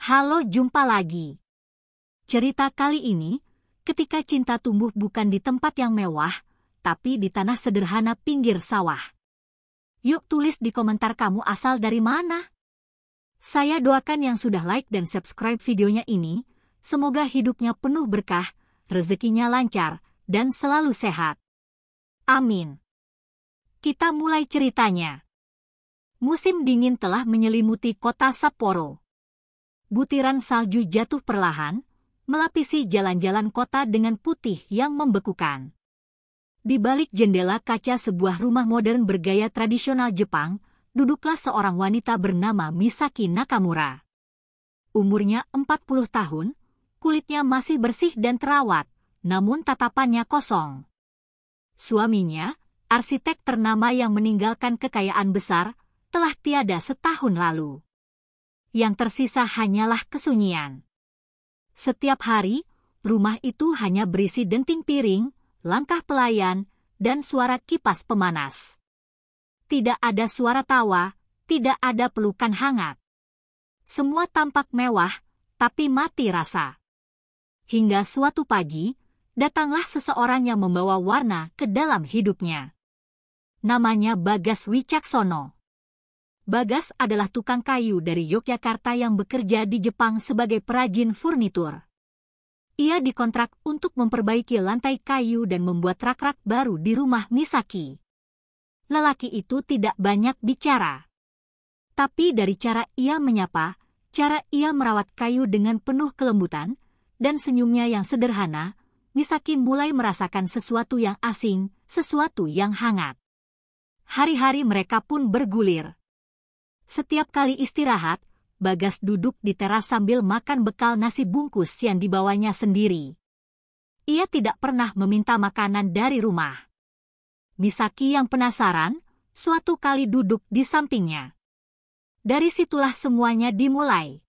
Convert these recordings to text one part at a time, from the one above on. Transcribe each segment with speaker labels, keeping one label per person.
Speaker 1: Halo, jumpa lagi. Cerita kali ini, ketika cinta tumbuh bukan di tempat yang mewah, tapi di tanah sederhana pinggir sawah. Yuk tulis di komentar kamu asal dari mana. Saya doakan yang sudah like dan subscribe videonya ini, semoga hidupnya penuh berkah, rezekinya lancar, dan selalu sehat. Amin. Kita mulai ceritanya. Musim dingin telah menyelimuti kota Sapporo. Butiran salju jatuh perlahan, melapisi jalan-jalan kota dengan putih yang membekukan. Di balik jendela kaca sebuah rumah modern bergaya tradisional Jepang, duduklah seorang wanita bernama Misaki Nakamura. Umurnya 40 tahun, kulitnya masih bersih dan terawat, namun tatapannya kosong. Suaminya, arsitek ternama yang meninggalkan kekayaan besar, telah tiada setahun lalu. Yang tersisa hanyalah kesunyian. Setiap hari, rumah itu hanya berisi denting piring, langkah pelayan, dan suara kipas pemanas. Tidak ada suara tawa, tidak ada pelukan hangat. Semua tampak mewah, tapi mati rasa. Hingga suatu pagi, datanglah seseorang yang membawa warna ke dalam hidupnya. Namanya Bagas Wicaksono. Bagas adalah tukang kayu dari Yogyakarta yang bekerja di Jepang sebagai perajin furnitur. Ia dikontrak untuk memperbaiki lantai kayu dan membuat rak-rak baru di rumah Misaki. Lelaki itu tidak banyak bicara. Tapi dari cara ia menyapa, cara ia merawat kayu dengan penuh kelembutan, dan senyumnya yang sederhana, Misaki mulai merasakan sesuatu yang asing, sesuatu yang hangat. Hari-hari mereka pun bergulir. Setiap kali istirahat, Bagas duduk di teras sambil makan bekal nasi bungkus yang dibawanya sendiri. Ia tidak pernah meminta makanan dari rumah. Misaki yang penasaran, suatu kali duduk di sampingnya. Dari situlah semuanya dimulai.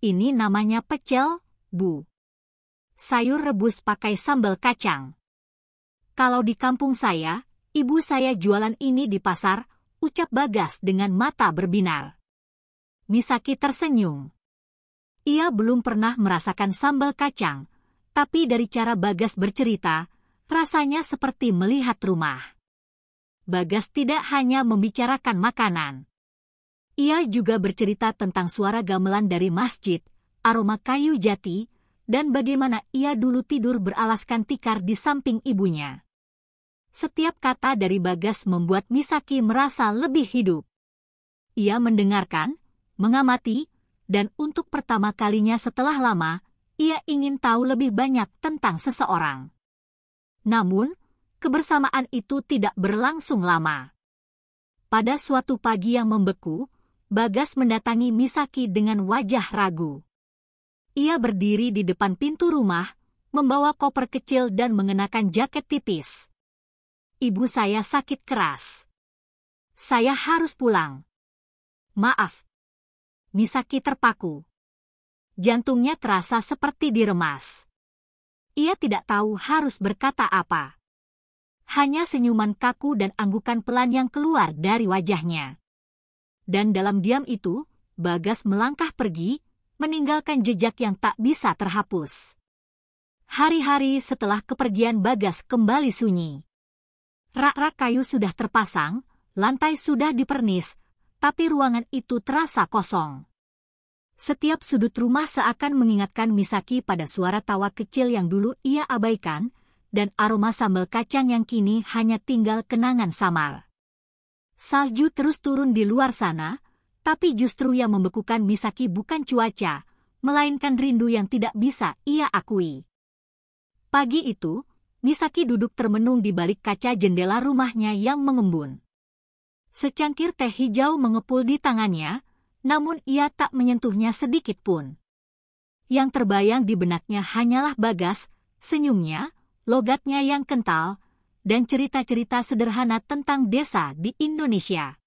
Speaker 1: Ini namanya pecel, Bu. Sayur rebus pakai sambal kacang. Kalau di kampung saya, ibu saya jualan ini di pasar, ucap Bagas dengan mata berbinar. Misaki tersenyum. Ia belum pernah merasakan sambal kacang, tapi dari cara Bagas bercerita, rasanya seperti melihat rumah. Bagas tidak hanya membicarakan makanan. Ia juga bercerita tentang suara gamelan dari masjid, aroma kayu jati, dan bagaimana ia dulu tidur beralaskan tikar di samping ibunya. Setiap kata dari Bagas membuat Misaki merasa lebih hidup. Ia mendengarkan, mengamati, dan untuk pertama kalinya setelah lama, ia ingin tahu lebih banyak tentang seseorang. Namun, kebersamaan itu tidak berlangsung lama. Pada suatu pagi yang membeku, Bagas mendatangi Misaki dengan wajah ragu. Ia berdiri di depan pintu rumah, membawa koper kecil dan mengenakan jaket tipis. Ibu saya sakit keras. Saya harus pulang. Maaf. Misaki terpaku. Jantungnya terasa seperti diremas. Ia tidak tahu harus berkata apa. Hanya senyuman kaku dan anggukan pelan yang keluar dari wajahnya. Dan dalam diam itu, Bagas melangkah pergi, meninggalkan jejak yang tak bisa terhapus. Hari-hari setelah kepergian Bagas kembali sunyi. Rak-rak kayu sudah terpasang, lantai sudah dipernis, tapi ruangan itu terasa kosong. Setiap sudut rumah seakan mengingatkan Misaki pada suara tawa kecil yang dulu ia abaikan, dan aroma sambal kacang yang kini hanya tinggal kenangan samar. Salju terus turun di luar sana, tapi justru yang membekukan Misaki bukan cuaca, melainkan rindu yang tidak bisa ia akui. Pagi itu, Misaki duduk termenung di balik kaca jendela rumahnya yang mengembun. Secangkir teh hijau mengepul di tangannya, namun ia tak menyentuhnya sedikit pun. Yang terbayang di benaknya hanyalah Bagas, senyumnya, logatnya yang kental, dan cerita-cerita sederhana tentang desa di Indonesia.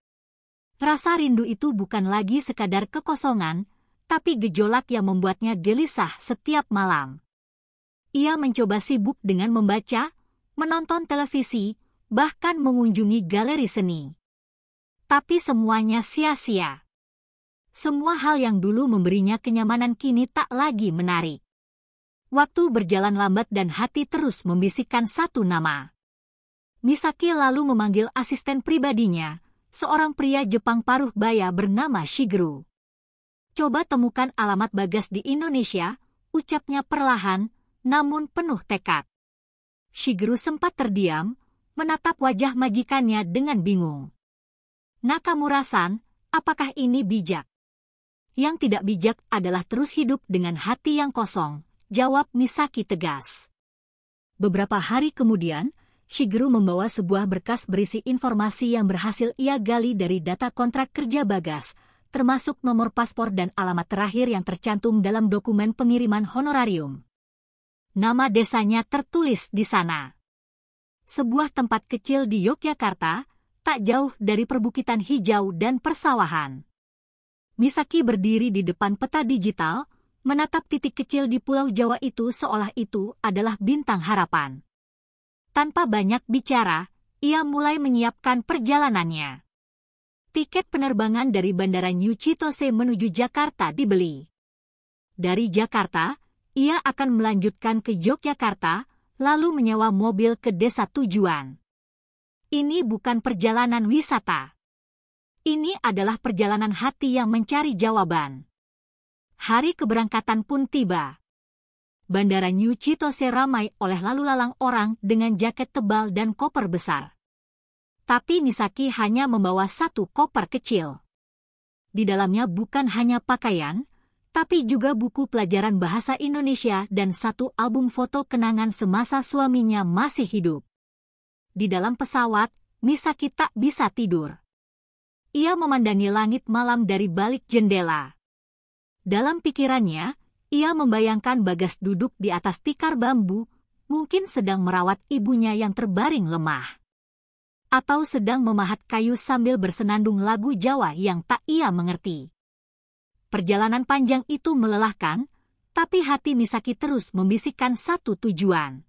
Speaker 1: Rasa rindu itu bukan lagi sekadar kekosongan, tapi gejolak yang membuatnya gelisah setiap malam. Ia mencoba sibuk dengan membaca, menonton televisi, bahkan mengunjungi galeri seni. Tapi semuanya sia-sia. Semua hal yang dulu memberinya kenyamanan kini tak lagi menarik. Waktu berjalan lambat dan hati terus membisikkan satu nama. Misaki lalu memanggil asisten pribadinya, seorang pria Jepang paruh baya bernama Shigeru. Coba temukan alamat Bagas di Indonesia, ucapnya perlahan, namun penuh tekad. Shigeru sempat terdiam, menatap wajah majikannya dengan bingung. Nakamura-san, apakah ini bijak? Yang tidak bijak adalah terus hidup dengan hati yang kosong, jawab Misaki tegas. Beberapa hari kemudian, Shigeru membawa sebuah berkas berisi informasi yang berhasil ia gali dari data kontrak kerja Bagas, termasuk nomor paspor dan alamat terakhir yang tercantum dalam dokumen pengiriman honorarium. Nama desanya tertulis di sana. Sebuah tempat kecil di Yogyakarta, tak jauh dari perbukitan hijau dan persawahan. Misaki berdiri di depan peta digital, menatap titik kecil di Pulau Jawa itu seolah itu adalah bintang harapan. Tanpa banyak bicara, ia mulai menyiapkan perjalanannya. Tiket penerbangan dari Bandara New Chitose menuju Jakarta dibeli. Dari Jakarta, ia akan melanjutkan ke Yogyakarta, lalu menyewa mobil ke desa tujuan. Ini bukan perjalanan wisata. Ini adalah perjalanan hati yang mencari jawaban. Hari keberangkatan pun tiba. Bandara New Chitose ramai oleh lalu lalang orang dengan jaket tebal dan koper besar. Tapi Misaki hanya membawa satu koper kecil. Di dalamnya bukan hanya pakaian, tapi juga buku pelajaran bahasa Indonesia dan satu album foto kenangan semasa suaminya masih hidup. Di dalam pesawat, Misaki tak bisa tidur. Ia memandangi langit malam dari balik jendela. Dalam pikirannya, ia membayangkan Bagas duduk di atas tikar bambu, mungkin sedang merawat ibunya yang terbaring lemah. Atau sedang memahat kayu sambil bersenandung lagu Jawa yang tak ia mengerti. Perjalanan panjang itu melelahkan, tapi hati Misaki terus membisikkan satu tujuan.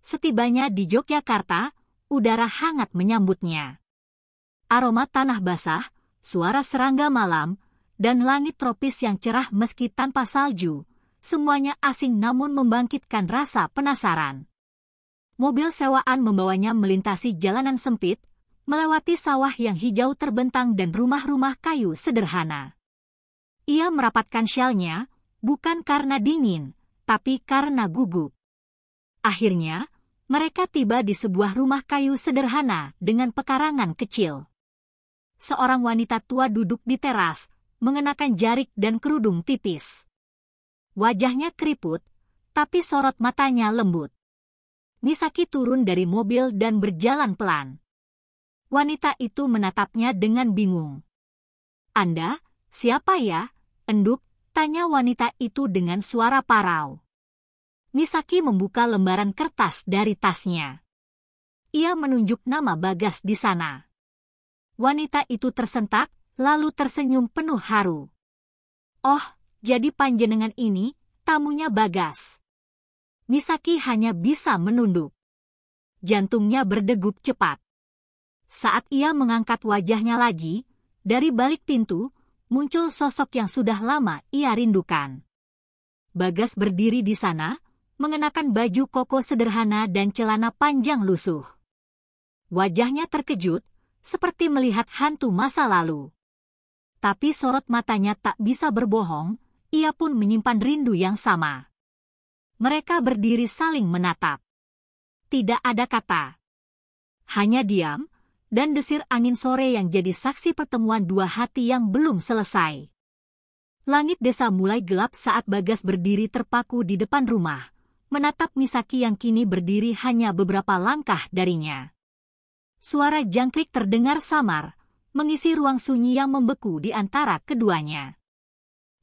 Speaker 1: Setibanya di Yogyakarta, udara hangat menyambutnya. Aroma tanah basah, suara serangga malam, dan langit tropis yang cerah meski tanpa salju, semuanya asing namun membangkitkan rasa penasaran. Mobil sewaan membawanya melintasi jalanan sempit, melewati sawah yang hijau terbentang dan rumah-rumah kayu sederhana. Ia merapatkan syalnya, bukan karena dingin, tapi karena gugup. Akhirnya, mereka tiba di sebuah rumah kayu sederhana dengan pekarangan kecil. Seorang wanita tua duduk di teras, mengenakan jarik dan kerudung tipis. Wajahnya keriput, tapi sorot matanya lembut. Misaki turun dari mobil dan berjalan pelan. Wanita itu menatapnya dengan bingung. "Anda, siapa ya, Enduk?" tanya wanita itu dengan suara parau. Misaki membuka lembaran kertas dari tasnya. Ia menunjuk nama Bagas di sana. Wanita itu tersentak, lalu tersenyum penuh haru. "Oh, jadi panjenengan ini, tamunya Bagas." Misaki hanya bisa menunduk. Jantungnya berdegup cepat. Saat ia mengangkat wajahnya lagi, dari balik pintu, muncul sosok yang sudah lama ia rindukan. Bagas berdiri di sana, mengenakan baju koko sederhana dan celana panjang lusuh. Wajahnya terkejut, seperti melihat hantu masa lalu. Tapi sorot matanya tak bisa berbohong, ia pun menyimpan rindu yang sama. Mereka berdiri saling menatap. Tidak ada kata. Hanya diam, dan desir angin sore yang jadi saksi pertemuan dua hati yang belum selesai. Langit desa mulai gelap saat Bagas berdiri terpaku di depan rumah, menatap Misaki yang kini berdiri hanya beberapa langkah darinya. Suara jangkrik terdengar samar, mengisi ruang sunyi yang membeku di antara keduanya.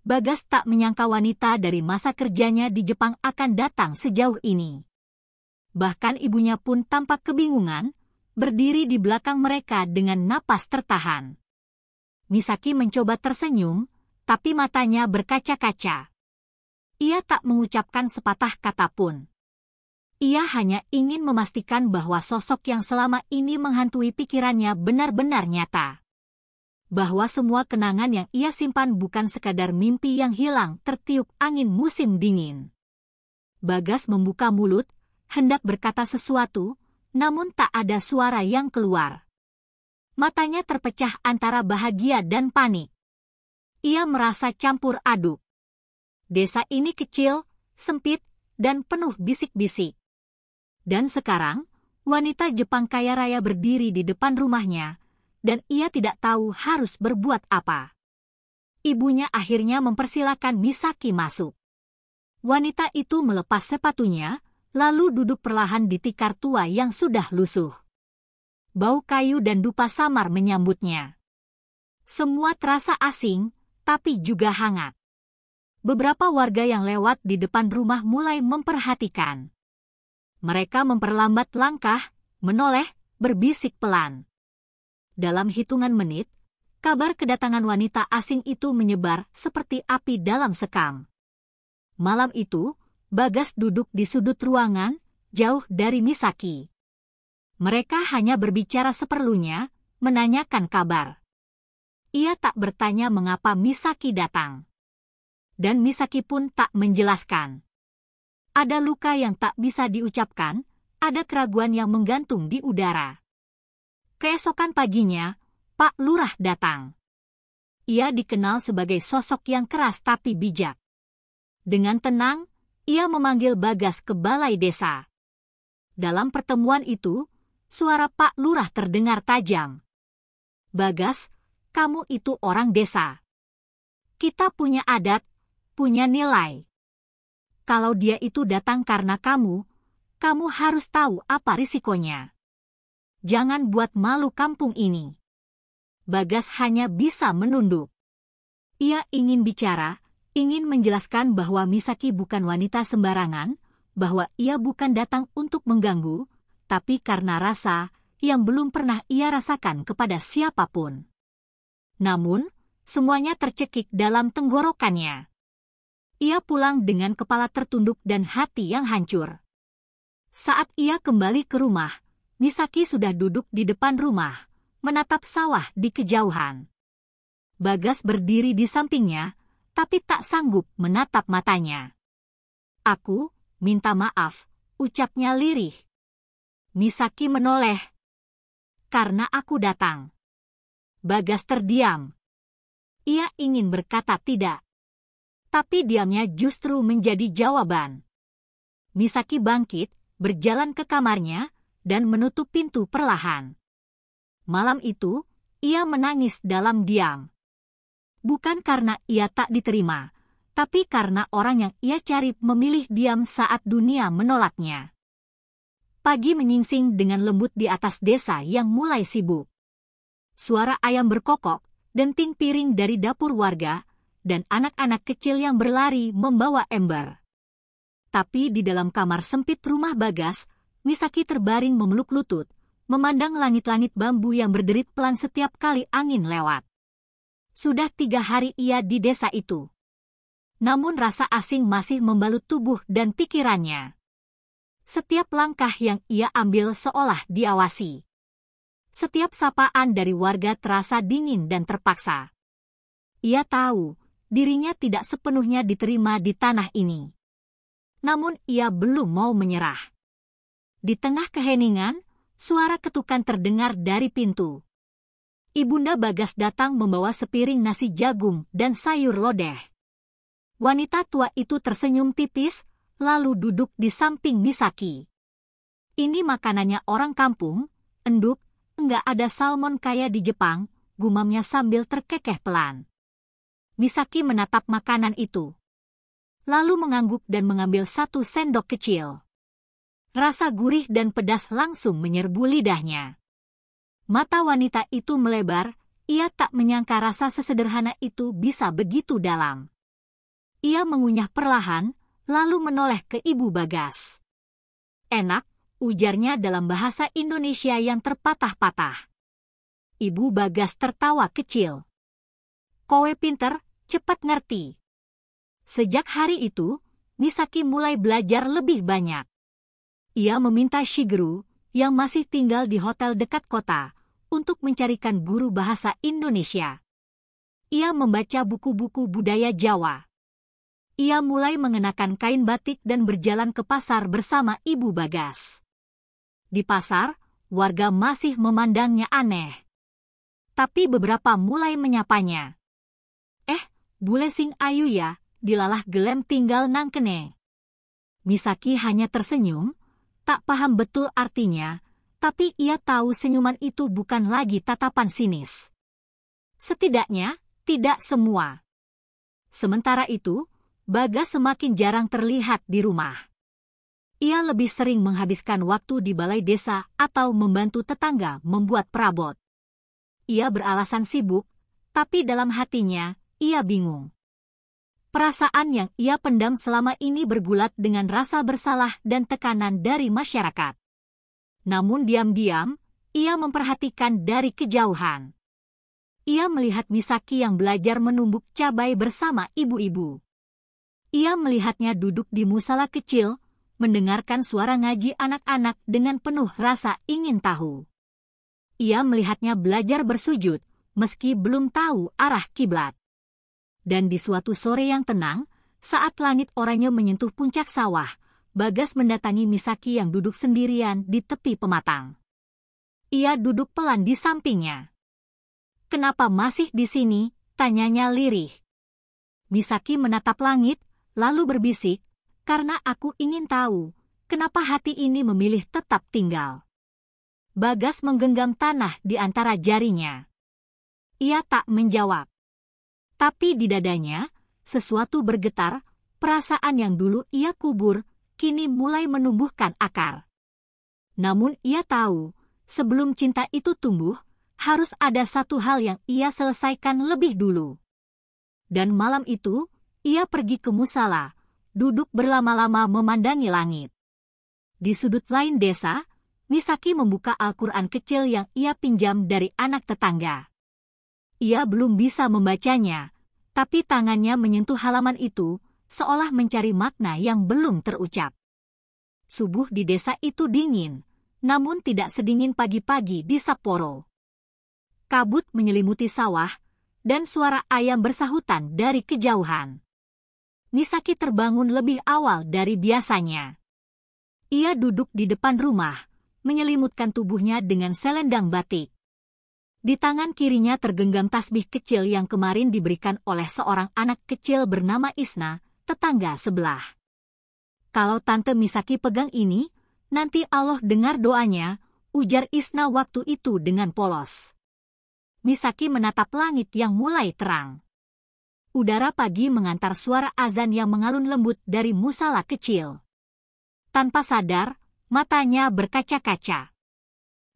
Speaker 1: Bagas tak menyangka wanita dari masa kerjanya di Jepang akan datang sejauh ini. Bahkan ibunya pun tampak kebingungan, berdiri di belakang mereka dengan napas tertahan. Misaki mencoba tersenyum, tapi matanya berkaca-kaca. Ia tak mengucapkan sepatah kata pun. Ia hanya ingin memastikan bahwa sosok yang selama ini menghantui pikirannya benar-benar nyata. bahwa semua kenangan yang ia simpan bukan sekadar mimpi yang hilang tertiup angin musim dingin. Bagas membuka mulut, hendak berkata sesuatu, namun tak ada suara yang keluar. Matanya terpecah antara bahagia dan panik. Ia merasa campur aduk. Desa ini kecil, sempit, dan penuh bisik-bisik. Dan sekarang, wanita Jepang kaya raya berdiri di depan rumahnya, dan ia tidak tahu harus berbuat apa. Ibunya akhirnya mempersilakan Misaki masuk. Wanita itu melepas sepatunya, lalu duduk perlahan di tikar tua yang sudah lusuh. Bau kayu dan dupa samar menyambutnya. Semua terasa asing, tapi juga hangat. Beberapa warga yang lewat di depan rumah mulai memperhatikan. Mereka memperlambat langkah, menoleh, berbisik pelan. Dalam hitungan menit, kabar kedatangan wanita asing itu menyebar seperti api dalam sekam. Malam itu, Bagas duduk di sudut ruangan, jauh dari Misaki. Mereka hanya berbicara seperlunya, menanyakan kabar. Ia tak bertanya mengapa Misaki datang. Dan Misaki pun tak menjelaskan. Ada luka yang tak bisa diucapkan, ada keraguan yang menggantung di udara. Keesokan paginya, Pak Lurah datang. Ia dikenal sebagai sosok yang keras tapi bijak. Dengan tenang, ia memanggil Bagas ke balai desa. Dalam pertemuan itu, suara Pak Lurah terdengar tajam. Bagas, kamu itu orang desa. Kita punya adat, punya nilai. Kalau dia itu datang karena kamu harus tahu apa risikonya. Jangan buat malu kampung ini. Bagas hanya bisa menunduk. Ia ingin bicara, ingin menjelaskan bahwa Misaki bukan wanita sembarangan, bahwa ia bukan datang untuk mengganggu, tapi karena rasa yang belum pernah ia rasakan kepada siapapun. Namun, semuanya tercekik dalam tenggorokannya. Ia pulang dengan kepala tertunduk dan hati yang hancur. Saat ia kembali ke rumah, Misaki sudah duduk di depan rumah, menatap sawah di kejauhan. Bagas berdiri di sampingnya, tapi tak sanggup menatap matanya. Aku minta maaf, ucapnya lirih. Misaki menoleh. Karena aku datang. Bagas terdiam. Ia ingin berkata tidak. Tapi diamnya justru menjadi jawaban. Misaki bangkit, berjalan ke kamarnya, dan menutup pintu perlahan. Malam itu, ia menangis dalam diam. Bukan karena ia tak diterima, tapi karena orang yang ia cari memilih diam saat dunia menolaknya. Pagi menyingsing dengan lembut di atas desa yang mulai sibuk. Suara ayam berkokok, denting piring dari dapur warga, dan anak-anak kecil yang berlari membawa ember. Tapi di dalam kamar sempit rumah Bagas, Misaki terbaring memeluk lutut, memandang langit-langit bambu yang berderit pelan setiap kali angin lewat. Sudah 3 hari ia di desa itu. Namun rasa asing masih membalut tubuh dan pikirannya. Setiap langkah yang ia ambil seolah diawasi. Setiap sapaan dari warga terasa dingin dan terpaksa. Ia tahu, dirinya tidak sepenuhnya diterima di tanah ini. Namun ia belum mau menyerah. Di tengah keheningan, suara ketukan terdengar dari pintu. Ibunda Bagas datang membawa sepiring nasi jagung dan sayur lodeh. Wanita tua itu tersenyum tipis, lalu duduk di samping Misaki. Ini makanannya orang kampung, enduk, enggak ada salmon kayak di Jepang, gumamnya sambil terkekeh pelan. Misaki menatap makanan itu. Lalu mengangguk dan mengambil 1 sendok kecil. Rasa gurih dan pedas langsung menyerbu lidahnya. Mata wanita itu melebar, ia tak menyangka rasa sesederhana itu bisa begitu dalam. Ia mengunyah perlahan, lalu menoleh ke Ibu Bagas. Enak, ujarnya dalam bahasa Indonesia yang terpatah-patah. Ibu Bagas tertawa kecil. Kowe pinter, cepat ngerti. Sejak hari itu, Misaki mulai belajar lebih banyak. Ia meminta Shigeru, yang masih tinggal di hotel dekat kota, untuk mencarikan guru bahasa Indonesia. ia membaca buku-buku budaya Jawa. Ia mulai mengenakan kain batik dan berjalan ke pasar bersama Ibu Bagas. Di pasar, warga masih memandangnya aneh. Tapi beberapa mulai menyapanya. Bule sing ayu ya, dilalah gelem tinggal nang kene. Misaki hanya tersenyum, tak paham betul artinya, tapi ia tahu senyuman itu bukan lagi tatapan sinis. Setidaknya, tidak semua. Sementara itu, Bagas semakin jarang terlihat di rumah. Ia lebih sering menghabiskan waktu di balai desa atau membantu tetangga membuat perabot. Ia beralasan sibuk, tapi dalam hatinya, ia bingung. Perasaan yang ia pendam selama ini bergulat dengan rasa bersalah dan tekanan dari masyarakat. Namun diam-diam, ia memperhatikan dari kejauhan. Ia melihat Misaki yang belajar menumbuk cabai bersama ibu-ibu. Ia melihatnya duduk di musala kecil, mendengarkan suara ngaji anak-anak dengan penuh rasa ingin tahu. Ia melihatnya belajar bersujud, meski belum tahu arah kiblat. Dan di suatu sore yang tenang, saat langit oranye menyentuh puncak sawah, Bagas mendatangi Misaki yang duduk sendirian di tepi pematang. Ia duduk pelan di sampingnya. "Kenapa masih di sini?" tanyanya lirih. Misaki menatap langit, lalu berbisik, "Karena aku ingin tahu, kenapa hati ini memilih tetap tinggal." Bagas menggenggam tanah di antara jarinya. Ia tak menjawab. Tapi di dadanya, sesuatu bergetar, perasaan yang dulu ia kubur, kini mulai menumbuhkan akar. Namun ia tahu, sebelum cinta itu tumbuh, harus ada satu hal yang ia selesaikan lebih dulu. Dan malam itu, ia pergi ke musala, duduk berlama-lama memandangi langit. Di sudut lain desa, Misaki membuka Al-Quran kecil yang ia pinjam dari anak tetangga. Ia belum bisa membacanya, tapi tangannya menyentuh halaman itu, seolah mencari makna yang belum terucap. Subuh di desa itu dingin, namun tidak sedingin pagi-pagi di Sapporo. Kabut menyelimuti sawah, dan suara ayam bersahutan dari kejauhan. Misaki terbangun lebih awal dari biasanya. Ia duduk di depan rumah, menyelimutkan tubuhnya dengan selendang batik. Di tangan kirinya tergenggam tasbih kecil yang kemarin diberikan oleh seorang anak kecil bernama Isna, tetangga sebelah. "Kalau Tante Misaki pegang ini, nanti Allah dengar doanya," ujar Isna waktu itu dengan polos. Misaki menatap langit yang mulai terang. Udara pagi mengantar suara azan yang mengalun lembut dari musala kecil. Tanpa sadar, matanya berkaca-kaca.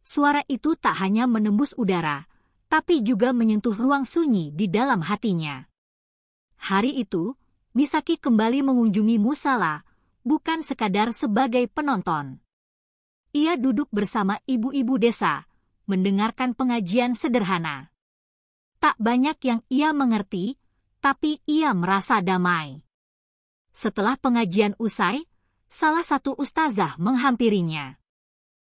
Speaker 1: Suara itu tak hanya menembus udara, tapi juga menyentuh ruang sunyi di dalam hatinya. Hari itu, Misaki kembali mengunjungi musala, bukan sekadar sebagai penonton. Ia duduk bersama ibu-ibu desa, mendengarkan pengajian sederhana. Tak banyak yang ia mengerti, tapi ia merasa damai. Setelah pengajian usai, salah satu ustazah menghampirinya.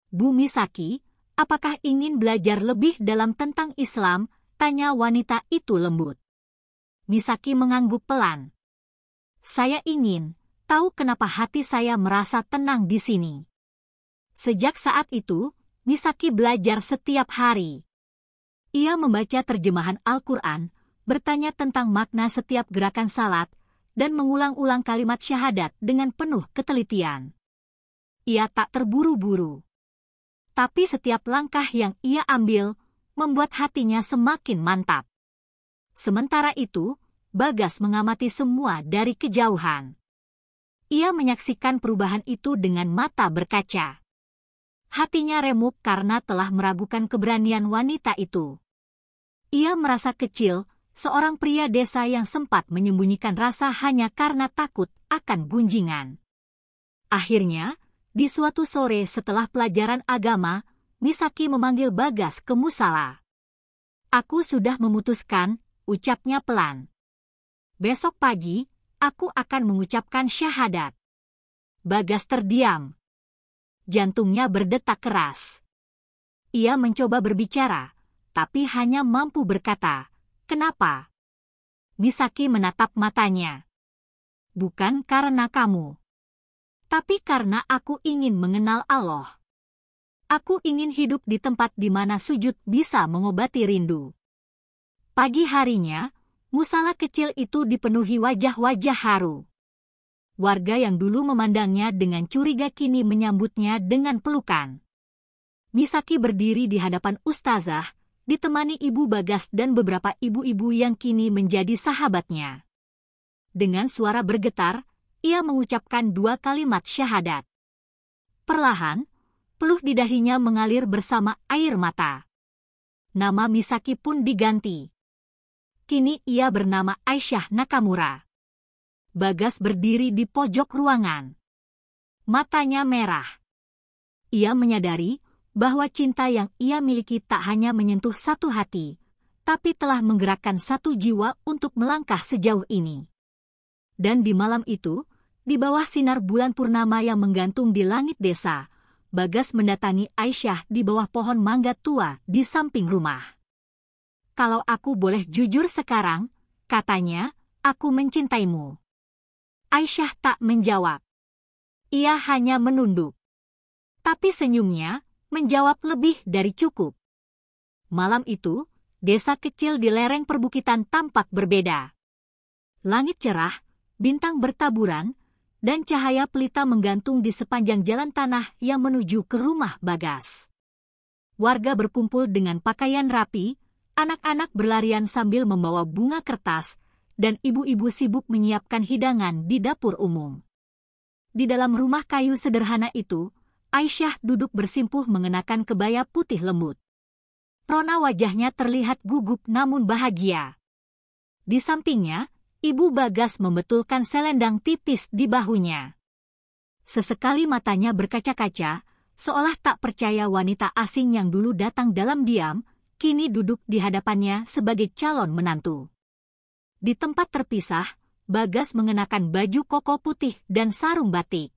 Speaker 1: "Bu Misaki, apakah ingin belajar lebih dalam tentang Islam?" tanya wanita itu lembut. Misaki mengangguk pelan. "Saya ingin tahu kenapa hati saya merasa tenang di sini." Sejak saat itu, Misaki belajar setiap hari. Ia membaca terjemahan Al-Quran, bertanya tentang makna setiap gerakan salat, dan mengulang-ulang kalimat syahadat dengan penuh ketelitian. Ia tak terburu-buru. Tapi setiap langkah yang ia ambil, membuat hatinya semakin mantap. Sementara itu, Bagas mengamati semua dari kejauhan. Ia menyaksikan perubahan itu dengan mata berkaca. Hatinya remuk karena telah meragukan keberanian wanita itu. Ia merasa kecil, seorang pria desa yang sempat menyembunyikan rasa hanya karena takut akan gunjingan. Akhirnya, di suatu sore setelah pelajaran agama, Misaki memanggil Bagas ke musala. "Aku sudah memutuskan," ucapnya pelan. "Besok pagi, aku akan mengucapkan syahadat." Bagas terdiam. Jantungnya berdetak keras. Ia mencoba berbicara, tapi hanya mampu berkata, "Kenapa?" Misaki menatap matanya. Bukan karena kamu. Tapi karena aku ingin mengenal Allah. Aku ingin hidup di tempat di mana sujud bisa mengobati rindu. Pagi harinya, musala kecil itu dipenuhi wajah-wajah haru. Warga yang dulu memandangnya dengan curiga kini menyambutnya dengan pelukan. Misaki berdiri di hadapan ustazah, ditemani Ibu Bagas dan beberapa ibu-ibu yang kini menjadi sahabatnya. Dengan suara bergetar, ia mengucapkan 2 kalimat syahadat. Perlahan, peluh di dahinya mengalir bersama air mata. Nama Misaki pun diganti. Kini ia bernama Aisyah Nakamura. Bagas berdiri di pojok ruangan. Matanya merah. Ia menyadari bahwa cinta yang ia miliki tak hanya menyentuh satu hati, tapi telah menggerakkan satu jiwa untuk melangkah sejauh ini. Dan di malam itu, di bawah sinar bulan purnama yang menggantung di langit desa, Bagas mendatangi Aisyah di bawah pohon mangga tua di samping rumah. Kalau aku boleh jujur sekarang, katanya, aku mencintaimu. Aisyah tak menjawab. Ia hanya menunduk. Tapi senyumnya menjawab lebih dari cukup. Malam itu, desa kecil di lereng perbukitan tampak berbeda. Langit cerah, bintang bertaburan, dan cahaya pelita menggantung di sepanjang jalan tanah yang menuju ke rumah Bagas. Warga berkumpul dengan pakaian rapi, anak-anak berlarian sambil membawa bunga kertas, dan ibu-ibu sibuk menyiapkan hidangan di dapur umum. Di dalam rumah kayu sederhana itu, Aisyah duduk bersimpuh mengenakan kebaya putih lembut. Rona wajahnya terlihat gugup namun bahagia. Di sampingnya, Ibu Bagas membetulkan selendang tipis di bahunya. Sesekali matanya berkaca-kaca, seolah tak percaya wanita asing yang dulu datang dalam diam, kini duduk di hadapannya sebagai calon menantu. Di tempat terpisah, Bagas mengenakan baju koko putih dan sarung batik.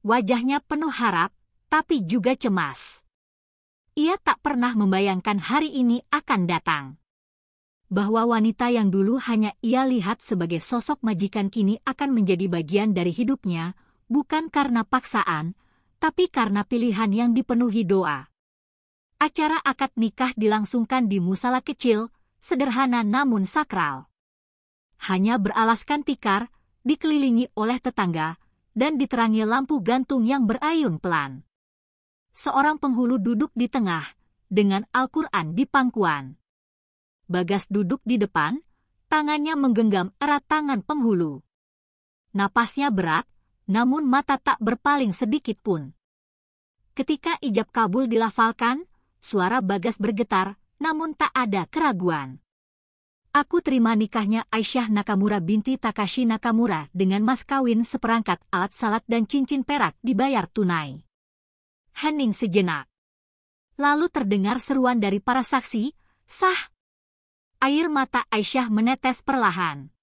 Speaker 1: Wajahnya penuh harap, tapi juga cemas. Ia tak pernah membayangkan hari ini akan datang. Bahwa wanita yang dulu hanya ia lihat sebagai sosok majikan kini akan menjadi bagian dari hidupnya, bukan karena paksaan, tapi karena pilihan yang dipenuhi doa. Acara akad nikah dilangsungkan di musala kecil, sederhana namun sakral. Hanya beralaskan tikar, dikelilingi oleh tetangga, dan diterangi lampu gantung yang berayun pelan. Seorang penghulu duduk di tengah, dengan Al-Quran di pangkuan. Bagas duduk di depan, tangannya menggenggam erat tangan penghulu. Napasnya berat, namun mata tak berpaling sedikit pun. Ketika ijab kabul dilafalkan, suara Bagas bergetar, namun tak ada keraguan. Aku terima nikahnya Aisyah Nakamura binti Takashi Nakamura dengan mas kawin seperangkat alat salat dan cincin perak dibayar tunai. Hening sejenak. Lalu terdengar seruan dari para saksi, sah. Air mata Aisyah menetes perlahan.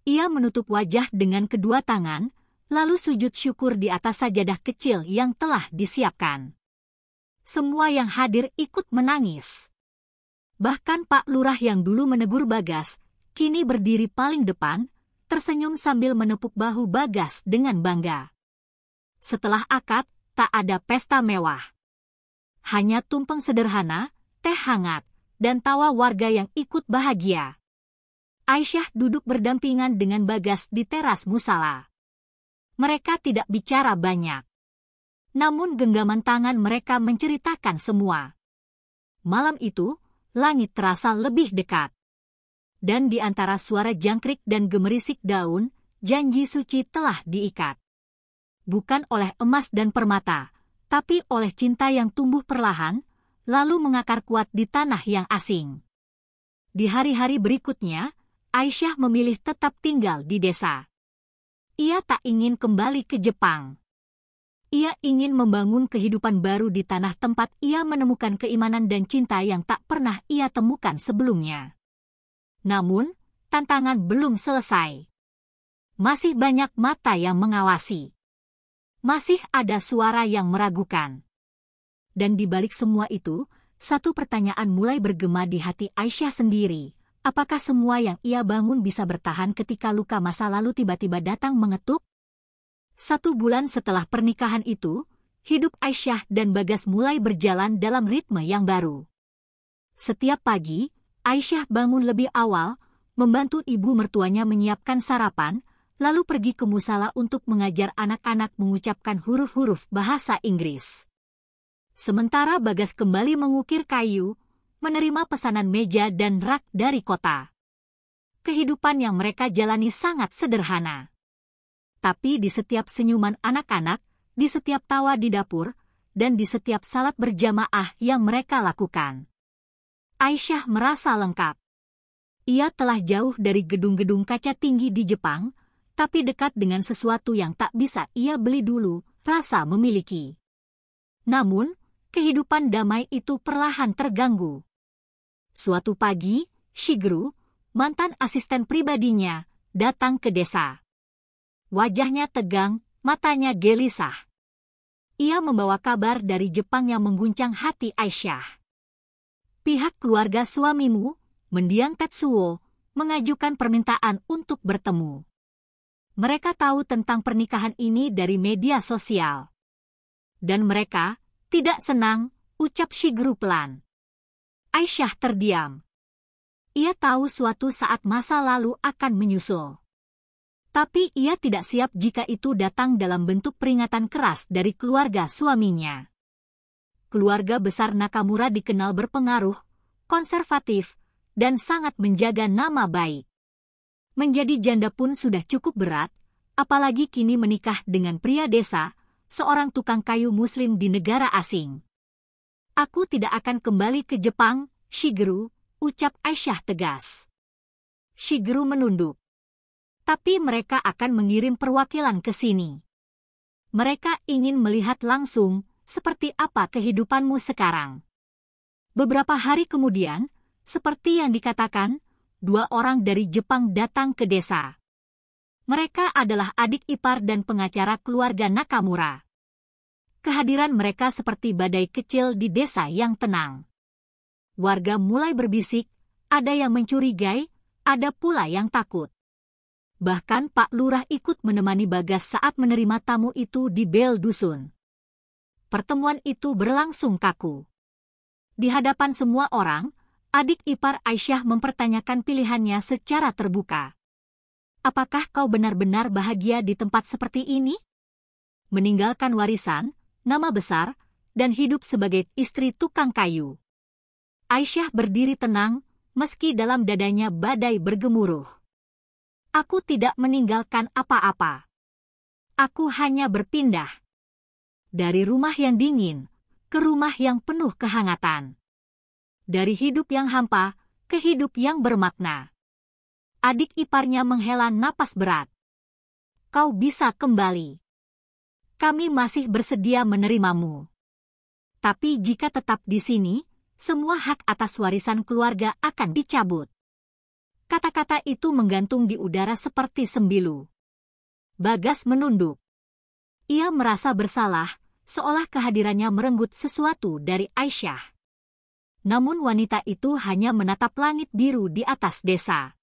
Speaker 1: Ia menutup wajah dengan kedua tangan, lalu sujud syukur di atas sajadah kecil yang telah disiapkan. Semua yang hadir ikut menangis. Bahkan Pak Lurah yang dulu menegur Bagas, kini berdiri paling depan, tersenyum sambil menepuk bahu Bagas dengan bangga. Setelah akad, tak ada pesta mewah. Hanya tumpeng sederhana, teh hangat, dan tawa warga yang ikut bahagia. Aisyah duduk berdampingan dengan Bagas di teras musala. Mereka tidak bicara banyak. Namun genggaman tangan mereka menceritakan semua. Malam itu, langit terasa lebih dekat. Dan di antara suara jangkrik dan gemerisik daun, janji suci telah diikat. Bukan oleh emas dan permata, tapi oleh cinta yang tumbuh perlahan, lalu mengakar kuat di tanah yang asing. Di hari-hari berikutnya, Aisyah memilih tetap tinggal di desa. Ia tak ingin kembali ke Jepang. Ia ingin membangun kehidupan baru di tanah tempat ia menemukan keimanan dan cinta yang tak pernah ia temukan sebelumnya. Namun, tantangan belum selesai. Masih banyak mata yang mengawasi. Masih ada suara yang meragukan. Dan di balik semua itu, satu pertanyaan mulai bergema di hati Aisyah sendiri. Apakah semua yang ia bangun bisa bertahan ketika luka masa lalu tiba-tiba datang mengetuk? 1 bulan setelah pernikahan itu, hidup Aisyah dan Bagas mulai berjalan dalam ritme yang baru. Setiap pagi, Aisyah bangun lebih awal, membantu ibu mertuanya menyiapkan sarapan, lalu pergi ke musala untuk mengajar anak-anak mengucapkan huruf-huruf bahasa Inggris. Sementara Bagas kembali mengukir kayu, menerima pesanan meja dan rak dari kota. Kehidupan yang mereka jalani sangat sederhana. Tapi di setiap senyuman anak-anak, di setiap tawa di dapur, dan di setiap salat berjamaah yang mereka lakukan, Aisyah merasa lengkap. Ia telah jauh dari gedung-gedung kaca tinggi di Jepang, tapi dekat dengan sesuatu yang tak bisa ia beli dulu, rasa memiliki. Namun, kehidupan damai itu perlahan terganggu. Suatu pagi, Shigeru, mantan asisten pribadinya, datang ke desa. Wajahnya tegang, matanya gelisah. Ia membawa kabar dari Jepang yang mengguncang hati Aisyah. Pihak keluarga suamimu, mendiang Tetsuo, mengajukan permintaan untuk bertemu. Mereka tahu tentang pernikahan ini dari media sosial. Dan mereka tidak senang, ucap Shigeru pelan. Aisyah terdiam. Ia tahu suatu saat masa lalu akan menyusul. Tapi ia tidak siap jika itu datang dalam bentuk peringatan keras dari keluarga suaminya. Keluarga besar Nakamura dikenal berpengaruh, konservatif, dan sangat menjaga nama baik. Menjadi janda pun sudah cukup berat, apalagi kini menikah dengan pria desa, seorang tukang kayu muslim di negara asing. Aku tidak akan kembali ke Jepang, Shigeru, ucap Aisyah tegas. Shigeru menunduk. Tapi mereka akan mengirim perwakilan ke sini. Mereka ingin melihat langsung seperti apa kehidupanmu sekarang. Beberapa hari kemudian, seperti yang dikatakan, 2 orang dari Jepang datang ke desa. Mereka adalah adik ipar dan pengacara keluarga Nakamura. Kehadiran mereka seperti badai kecil di desa yang tenang. Warga mulai berbisik, ada yang mencurigai, ada pula yang takut. Bahkan Pak Lurah ikut menemani Bagas saat menerima tamu itu di bel dusun. Pertemuan itu berlangsung kaku. Di hadapan semua orang, adik ipar Aisyah mempertanyakan pilihannya secara terbuka. Apakah kau benar-benar bahagia di tempat seperti ini? Meninggalkan warisan, nama besar, dan hidup sebagai istri tukang kayu. Aisyah berdiri tenang, meski dalam dadanya badai bergemuruh. Aku tidak meninggalkan apa-apa. Aku hanya berpindah. Dari rumah yang dingin, ke rumah yang penuh kehangatan. Dari hidup yang hampa, ke hidup yang bermakna. Adik iparnya menghela napas berat. Kau bisa kembali. Kami masih bersedia menerimamu. Tapi jika tetap di sini, semua hak atas warisan keluarga akan dicabut. Kata-kata itu menggantung di udara seperti sembilu. Bagas menunduk. Ia merasa bersalah, seolah kehadirannya merenggut sesuatu dari Aisyah. Namun wanita itu hanya menatap langit biru di atas desa.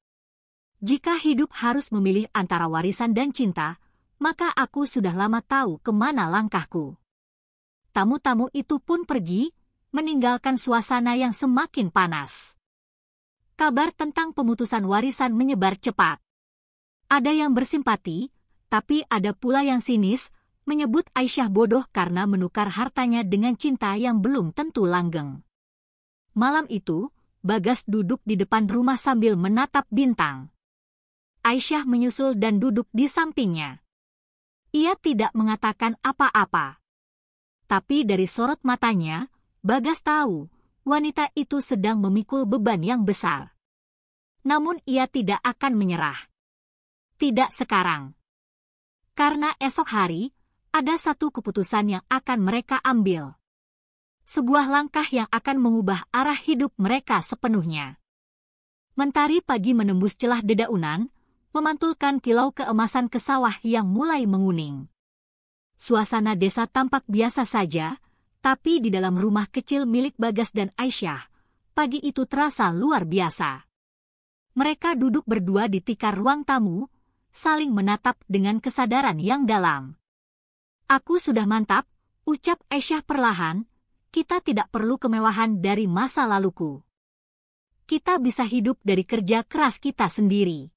Speaker 1: Jika hidup harus memilih antara warisan dan cinta, maka aku sudah lama tahu kemana langkahku. Tamu-tamu itu pun pergi, meninggalkan suasana yang semakin panas. Kabar tentang pemutusan warisan menyebar cepat. Ada yang bersimpati, tapi ada pula yang sinis, menyebut Aisyah bodoh karena menukar hartanya dengan cinta yang belum tentu langgeng. Malam itu, Bagas duduk di depan rumah sambil menatap bintang. Aisyah menyusul dan duduk di sampingnya. Ia tidak mengatakan apa-apa. Tapi dari sorot matanya, Bagas tahu, wanita itu sedang memikul beban yang besar. Namun ia tidak akan menyerah. Tidak sekarang. Karena esok hari, ada satu keputusan yang akan mereka ambil. Sebuah langkah yang akan mengubah arah hidup mereka sepenuhnya. Mentari pagi menembus celah dedaunan, memantulkan kilau keemasan ke sawah yang mulai menguning. Suasana desa tampak biasa saja, tapi di dalam rumah kecil milik Bagas dan Aisyah, pagi itu terasa luar biasa. Mereka duduk berdua di tikar ruang tamu, saling menatap dengan kesadaran yang dalam. Aku sudah mantap, ucap Aisyah perlahan, kita tidak perlu kemewahan dari masa laluku. Kita bisa hidup dari kerja keras kita sendiri.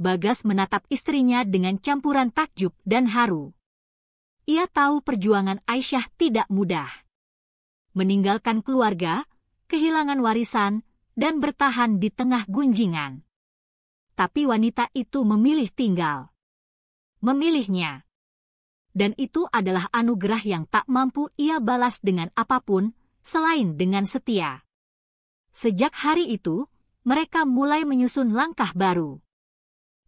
Speaker 1: Bagas menatap istrinya dengan campuran takjub dan haru. Ia tahu perjuangan Aisyah tidak mudah. Meninggalkan keluarga, kehilangan warisan, dan bertahan di tengah gunjingan. Tapi wanita itu memilih tinggal. Memilihnya. Dan itu adalah anugerah yang tak mampu ia balas dengan apapun, selain dengan setia. Sejak hari itu, mereka mulai menyusun langkah baru.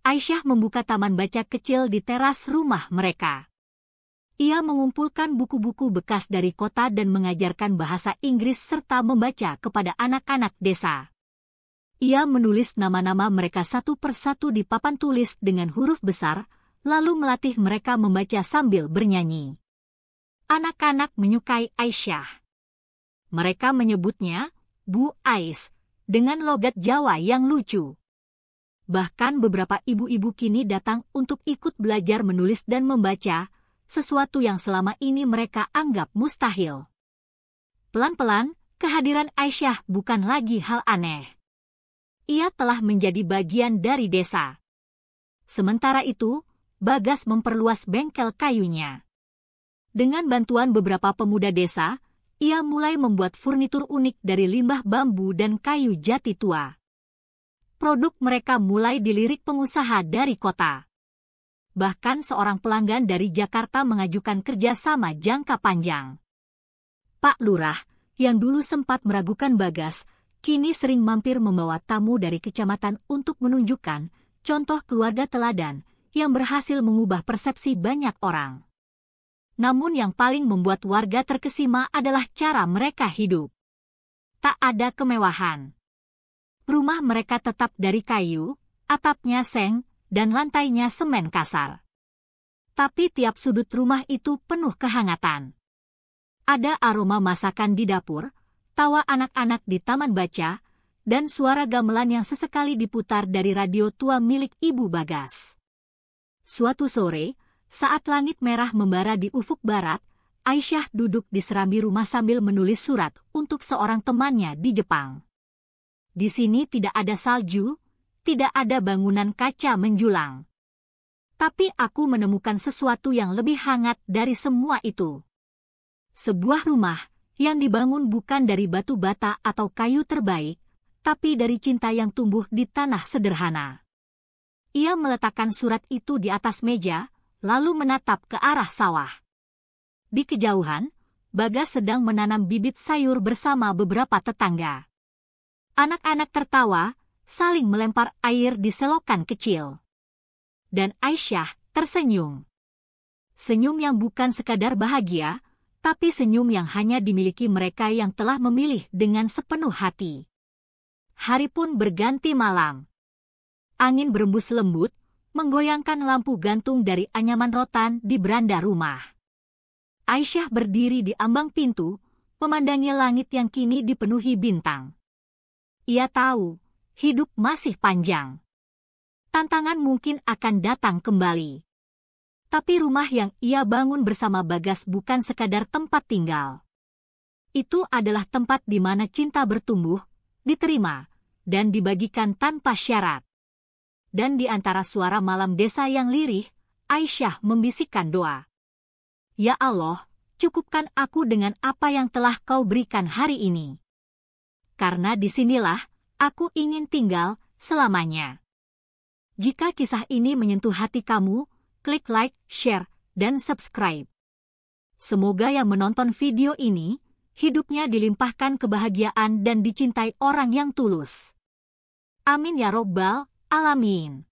Speaker 1: Aisyah membuka taman baca kecil di teras rumah mereka. Ia mengumpulkan buku-buku bekas dari kota dan mengajarkan bahasa Inggris serta membaca kepada anak-anak desa. Ia menulis nama-nama mereka satu persatu di papan tulis dengan huruf besar, lalu melatih mereka membaca sambil bernyanyi. Anak-anak menyukai Aisyah. Mereka menyebutnya Bu Ais, dengan logat Jawa yang lucu. Bahkan beberapa ibu-ibu kini datang untuk ikut belajar menulis dan membaca, sesuatu yang selama ini mereka anggap mustahil. Pelan-pelan, kehadiran Aisyah bukan lagi hal aneh. Ia telah menjadi bagian dari desa. Sementara itu, Bagas memperluas bengkel kayunya. Dengan bantuan beberapa pemuda desa, ia mulai membuat furnitur unik dari limbah bambu dan kayu jati tua. Produk mereka mulai dilirik pengusaha dari kota. Bahkan seorang pelanggan dari Jakarta mengajukan kerjasama jangka panjang. Pak Lurah, yang dulu sempat meragukan Bagas, kini sering mampir membawa tamu dari kecamatan untuk menunjukkan contoh keluarga teladan yang berhasil mengubah persepsi banyak orang. Namun yang paling membuat warga terkesima adalah cara mereka hidup. Tak ada kemewahan. Rumah mereka tetap dari kayu, atapnya seng, dan lantainya semen kasar. Tapi tiap sudut rumah itu penuh kehangatan. Ada aroma masakan di dapur, tawa anak-anak di taman baca, dan suara gamelan yang sesekali diputar dari radio tua milik Ibu Bagas. Suatu sore, saat langit merah membara di ufuk barat, Aisyah duduk di serambi rumah sambil menulis surat untuk seorang temannya di Jepang. Di sini tidak ada salju, tidak ada bangunan kaca menjulang. Tapi aku menemukan sesuatu yang lebih hangat dari semua itu. Sebuah rumah yang dibangun bukan dari batu bata atau kayu terbaik, tapi dari cinta yang tumbuh di tanah sederhana. Ia meletakkan surat itu di atas meja, lalu menatap ke arah sawah. Di kejauhan, Bagas sedang menanam bibit sayur bersama beberapa tetangga. Anak-anak tertawa, saling melempar air di selokan kecil. Dan Aisyah tersenyum. Senyum yang bukan sekadar bahagia, tapi senyum yang hanya dimiliki mereka yang telah memilih dengan sepenuh hati. Hari pun berganti malam. Angin berembus lembut, menggoyangkan lampu gantung dari anyaman rotan di beranda rumah. Aisyah berdiri di ambang pintu, memandangi langit yang kini dipenuhi bintang. Ia tahu, hidup masih panjang. Tantangan mungkin akan datang kembali. Tapi rumah yang ia bangun bersama Bagas bukan sekadar tempat tinggal. Itu adalah tempat di mana cinta bertumbuh, diterima, dan dibagikan tanpa syarat. Dan di antara suara malam desa yang lirih, Aisyah membisikkan doa. Ya Allah, cukupkan aku dengan apa yang telah Kau berikan hari ini. Karena disinilah aku ingin tinggal selamanya. Jika kisah ini menyentuh hati kamu, klik like, share, dan subscribe. Semoga yang menonton video ini, hidupnya dilimpahkan kebahagiaan dan dicintai orang yang tulus. Amin ya robbal alamin.